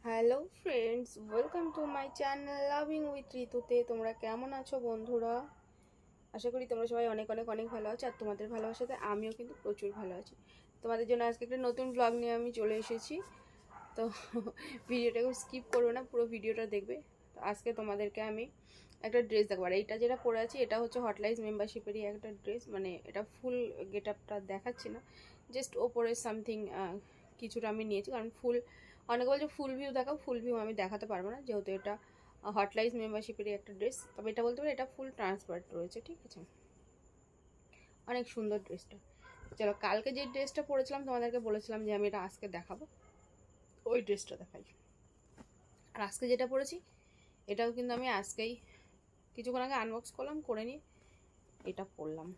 Hello friends, welcome to my channel loving with ঋতুতে। তোমরা কেমন আছো বন্ধুরা? আশা করি তোমরা সবাই অনেক অনেক অনেক ভালো আছো। আর তোমাদের ভালোবাসাতে আমিও কিন্তু প্রচুর ভালো আছি। তোমাদের জন্য আজকে একটা নতুন ব্লগ নিয়ে আমি চলে এসেছি। তো ভিডিওটাকে স্কিপ করবে না, পুরো ভিডিওটা দেখবে। তো আজকে তোমাদেরকে আমি একটা ড্রেস দেখাবো। আর এইটা যেটা পরে আছি এটা হচ্ছে হটলাইজ মেম্বারশিপেরই একটা ড্রেস। মানে এটা ফুল গেট আপটা দেখাচ্ছি না, জাস্ট ওপরে সামথিং কিছুটা আমি নিয়েছি। কারণ অনেকে বলছে ফুল ভিউ দেখাও, ফুল ভিউ আমি দেখাতে পারবো না, যেহেতু এটা হটলাইজ মেম্বারশিপেরই একটা ড্রেস। তবে এটা বলতে পারি এটা ফুল ট্রান্সপারেন্ট রয়েছে, ঠিক আছে। অনেক সুন্দর ড্রেসটা। চলো, কালকে যে ড্রেসটা পরেছিলাম তোমাদেরকে বলেছিলাম যে আমি এটা আজকে দেখাবো, ওই ড্রেসটা দেখাই। আর আজকে যেটা পরেছি এটাও কিন্তু আমি আজকেই কিছুক্ষণ আগে আনবক্স করলাম, করে নিয়ে এটা পরলাম।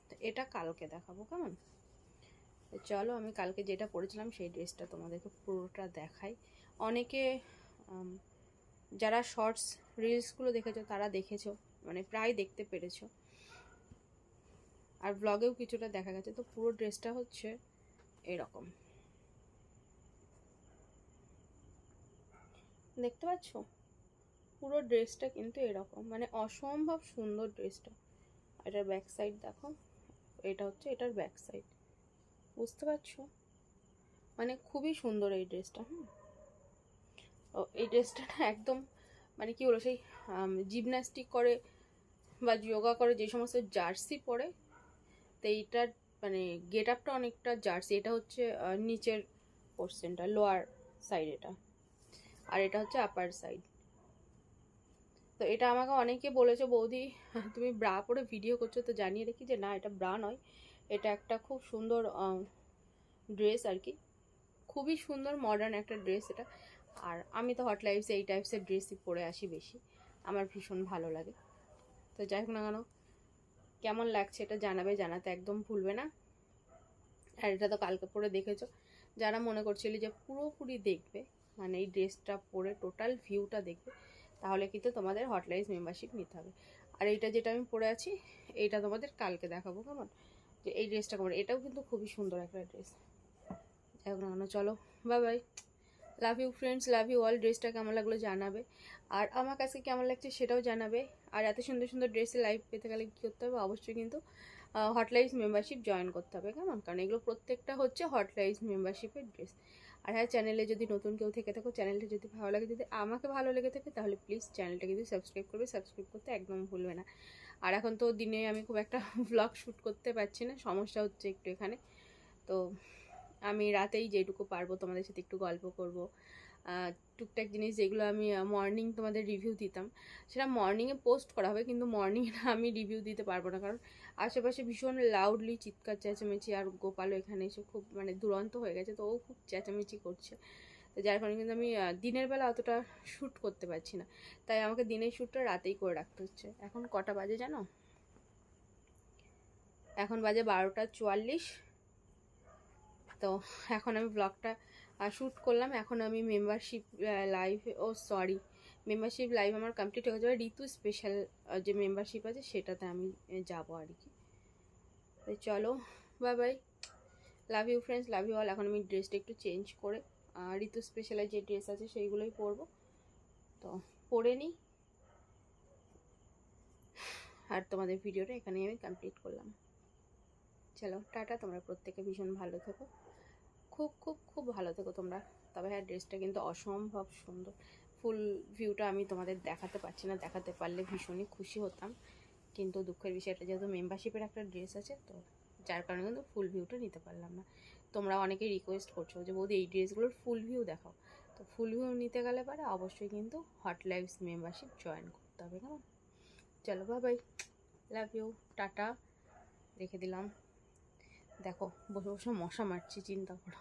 তো এটা কালকে দেখাবো, কেমন? চলো আমি কালকে যেটা পরেছিলাম সেই ড্রেসটা তোমাদেরকে পুরোটা দেখাই। অনেকে যারা শর্টস রিলসগুলো দেখেছো তারা দেখেছো, মানে প্রায় দেখতে পেরেছো, আর ব্লগেও কিছুটা দেখা গেছে। তো পুরো ড্রেসটা হচ্ছে এরকম, দেখতে পাচ্ছ? পুরো ড্রেসটা কিন্তু এরকম, মানে অসম্ভব সুন্দর ড্রেসটা। এটার ব্যাক সাইড দেখো, এটা হচ্ছে এটার ব্যাক সাইড, বুঝতে পারছো? মানে খুবই সুন্দর এই ড্রেসটা। এই ড্রেসটা না একদম মানে কি বলো, সেই জিমন্যাস্টিক করে বা যোগা করে যে সমস্ত জার্সি পরে, তো এইটার মানে গেট আপটা অনেকটা জার্সি। এটা হচ্ছে নিচের পোর্শনটা, লোয়ার সাইড এটা, আর এটা হচ্ছে আপার সাইড। তো এটা আমাকে অনেকে বলেছে, বৌদি তুমি ব্রা পরে ভিডিও করছো, তো জানিয়ে রেখি যে না, এটা ব্রা নয়, এটা একটা খুব সুন্দর ড্রেস আর কি। খুবই সুন্দর মডার্ন একটা ড্রেস এটা। আর আমি তো হট লাইফসে এই টাইপসের ড্রেসই পরে আসি বেশি, আমার ভীষণ ভালো লাগে। তো যাই হোক না কেন, কেমন লাগছে এটা জানাবে, জানাতে একদম ভুলবে না। আর এটা তো কালকে পরে দেখেছো, যারা মনে করছিলে যে পুরোপুরি দেখবে, মানে এই ড্রেসটা পরে টোটাল ভিউটা দেখবে, তাহলে কিন্তু তোমাদের হটলাইজ মেম্বারশিপ নিতে হবে। আর এইটা যেটা আমি পরে আছি এইটা তোমাদের কালকে দেখাবো, কেমন? যে এই ড্রেসটা কেমন, এটাও কিন্তু খুবই সুন্দর একটা ড্রেস। যাই হোক না কেন, চলো bye bye, love you friends, love you all. ড্রেসটা কেমন লাগলো জানাবে, আর আমার কাছে কেমন লাগছে সেটাও জানাবে। আর এত সুন্দর সুন্দর ড্রেসে লাইভ পেতে গেলে কী করতে হবে? অবশ্যই কিন্তু হটলাইজ মেম্বারশিপ জয়েন করতে হবে, কেমন? কারণ এগুলো প্রত্যেকটা হচ্ছে হটলাইজ মেম্বারশিপের ড্রেস। আর হ্যাঁ, চ্যানেলে যদি নতুন কেউ থেকে থাকো, চ্যানেলটা যদি ভালো লাগে, যদি আমাকে ভালো লেগে থাকে, তাহলে প্লিজ চ্যানেলটা কিন্তু সাবস্ক্রাইব করবে, সাবস্ক্রাইব করতে একদম ভুলবে না। আর এখন তো দিনে আমি খুব একটা ভ্লগ শ্যুট করতে পারছি না, সমস্যা হচ্ছে একটু এখানে। তো আমি রাতেই যেটুকু পারবো তোমাদের সাথে একটু গল্প করব। টুকটাক জিনিস যেগুলো আমি মর্নিং তোমাদের রিভিউ দিতাম, সেটা মর্নিংয়ে পোস্ট করা হবে, কিন্তু মর্নিংয়ে আমি রিভিউ দিতে পারবো না, কারণ আশেপাশে ভীষণ লাউডলি চিৎকার চেঁচামেচি। আর গোপালও এখানে এসে খুব মানে দুরন্ত হয়ে গেছে, তো ও খুব চেঁচামেচি করছে। তো যার কারণে কিন্তু আমি দিনের বেলা অতটা শ্যুট করতে পারছি না, তাই আমাকে দিনের শ্যুটটা রাতেই করে রাখতে হচ্ছে। এখন কটা বাজে জানো? এখন বাজে 12:44। তো এখন আমি ব্লগটা শ্যুট করলাম, এখন আমি মেম্বারশিপ লাইভ, ও সরি, মেম্বারশিপ লাইভ আমার কমপ্লিট হয়ে যাবে। ঋতু স্পেশাল যে মেম্বারশিপ আছে সেটাতে আমি যাবো আর কি। তো চলো bye bye, love you friends, love you all. এখন আমি ড্রেসটা একটু চেঞ্জ করে ঋতু স্পেশালের যে ড্রেস আছে সেইগুলোই পরবো, তো পরে নিই। আর তোমাদের ভিডিওটা এখানেই আমি কমপ্লিট করলাম। চলো টাটা, তোমরা প্রত্যেকে ভীষণ ভালো থেকো, খুব খুব খুব ভালো থেকো তোমরা। তবে হ্যাঁ, ড্রেসটা কিন্তু অসম্ভব সুন্দর। ফুল ভিউটা আমি তোমাদের দেখাতে পারছি না, দেখাতে পারলে ভীষণই খুশি হতাম, কিন্তু দুঃখের বিষয়টা যেহেতু মেম্বারশিপের একটা ড্রেস আছে, তো যার কারণে কিন্তু ফুল ভিউটা নিতে পারলাম না। তোমরা অনেকেই রিকোয়েস্ট করছো যে বৌদি এই ড্রেসগুলোর ফুল ভিউ দেখাও। তো ফুল ভিউ নিতে গেলে পারে অবশ্যই কিন্তু হট লাইভস মেম্বারশিপ জয়েন করতে হবে, কেমন? চলো bye bye, love you, tata, রেখে দিলাম। দেখো বসে বসে মশা মারছি, চিন্তা করো।